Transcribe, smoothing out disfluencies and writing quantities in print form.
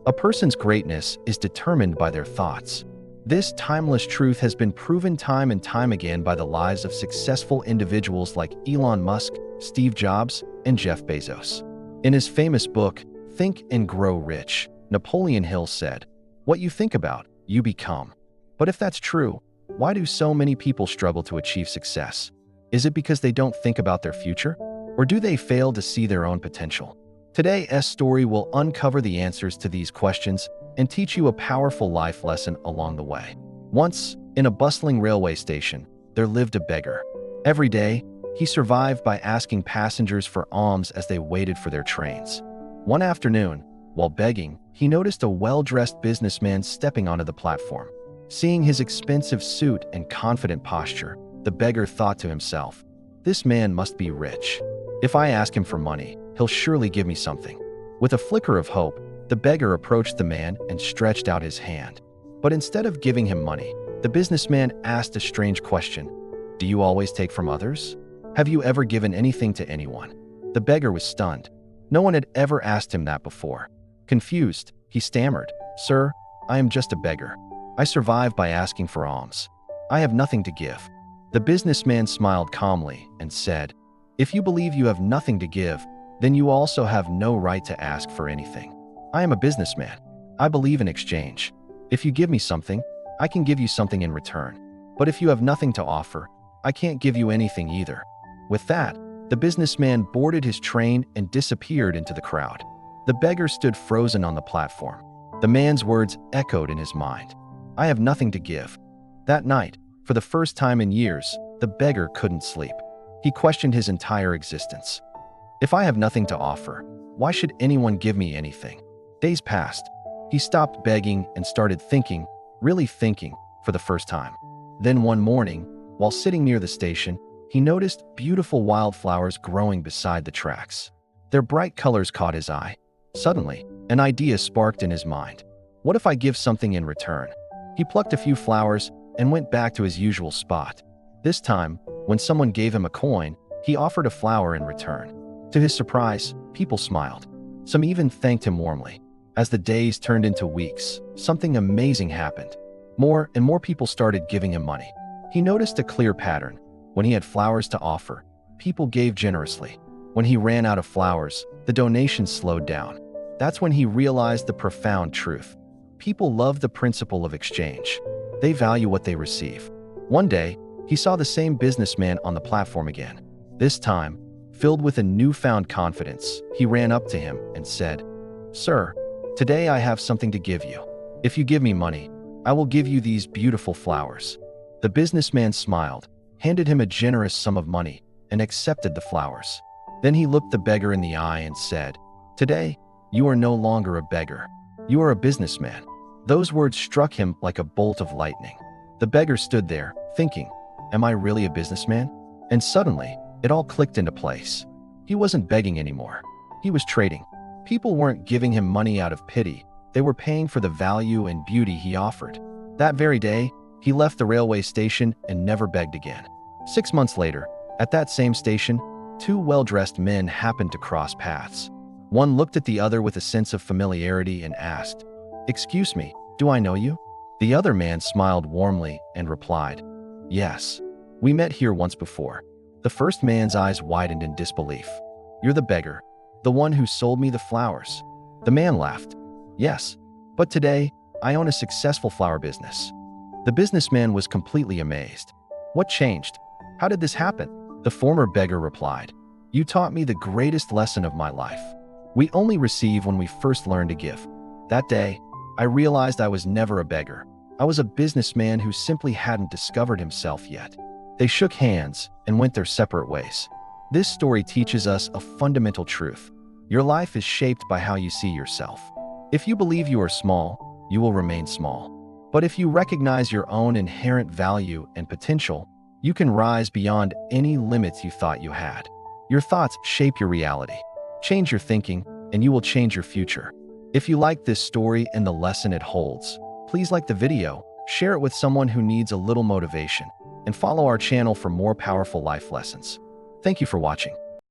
A person's greatness is determined by their thoughts. This timeless truth has been proven time and time again by the lives of successful individuals like Elon Musk, Steve Jobs, and Jeff Bezos. In his famous book, Think and Grow Rich, Napoleon Hill said, "What you think about, you become." But if that's true, why do so many people struggle to achieve success? Is it because they don't think about their future? Or do they fail to see their own potential? Today's story will uncover the answers to these questions and teach you a powerful life lesson along the way. Once, in a bustling railway station, there lived a beggar. Every day, he survived by asking passengers for alms as they waited for their trains. One afternoon, while begging, he noticed a well-dressed businessman stepping onto the platform. Seeing his expensive suit and confident posture, the beggar thought to himself, "This man must be rich. If I ask him for money, he'll surely give me something." With a flicker of hope, the beggar approached the man and stretched out his hand. But instead of giving him money, the businessman asked a strange question. "Do you always take from others? Have you ever given anything to anyone?" The beggar was stunned. No one had ever asked him that before. Confused, he stammered, "Sir, I am just a beggar. I survive by asking for alms. I have nothing to give." The businessman smiled calmly and said, "If you believe you have nothing to give, then you also have no right to ask for anything. I am a businessman. I believe in exchange. If you give me something, I can give you something in return. But if you have nothing to offer, I can't give you anything either." With that, the businessman boarded his train and disappeared into the crowd. The beggar stood frozen on the platform. The man's words echoed in his mind. "I have nothing to give." That night, for the first time in years, the beggar couldn't sleep. He questioned his entire existence. "If I have nothing to offer, why should anyone give me anything?" Days passed. He stopped begging and started thinking, really thinking, for the first time. Then one morning, while sitting near the station, he noticed beautiful wildflowers growing beside the tracks. Their bright colors caught his eye. Suddenly, an idea sparked in his mind. What if I give something in return? He plucked a few flowers and went back to his usual spot. This time, when someone gave him a coin, he offered a flower in return. To his surprise, people smiled. Some even thanked him warmly. As the days turned into weeks, something amazing happened. More and more people started giving him money. He noticed a clear pattern. When he had flowers to offer, people gave generously. When he ran out of flowers, the donations slowed down. That's when he realized the profound truth. People love the principle of exchange. They value what they receive. One day, he saw the same businessman on the platform again. This time, filled with a newfound confidence, he ran up to him and said, "Sir, today I have something to give you. If you give me money, I will give you these beautiful flowers." The businessman smiled, handed him a generous sum of money, and accepted the flowers. Then he looked the beggar in the eye and said, "Today, you are no longer a beggar. You are a businessman." Those words struck him like a bolt of lightning. The beggar stood there, thinking, "Am I really a businessman?" And suddenly, it all clicked into place. He wasn't begging anymore. He was trading. People weren't giving him money out of pity. They were paying for the value and beauty he offered. That very day, he left the railway station and never begged again. 6 months later, at that same station, two well-dressed men happened to cross paths. One looked at the other with a sense of familiarity and asked, "Excuse me, do I know you?" The other man smiled warmly and replied, "Yes, we met here once before." The first man's eyes widened in disbelief. "You're the beggar, the one who sold me the flowers." The man laughed. "Yes, but today, I own a successful flower business." The businessman was completely amazed. "What changed? How did this happen?" The former beggar replied, "You taught me the greatest lesson of my life. We only receive when we first learn to give." That day, I realized I was never a beggar. I was a businessman who simply hadn't discovered himself yet. They shook hands and went their separate ways. This story teaches us a fundamental truth. Your life is shaped by how you see yourself. If you believe you are small, you will remain small. But if you recognize your own inherent value and potential, you can rise beyond any limits you thought you had. Your thoughts shape your reality. Change your thinking, and you will change your future. If you like this story and the lesson it holds, please like the video, share it with someone who needs a little motivation, and follow our channel for more powerful life lessons. Thank you for watching.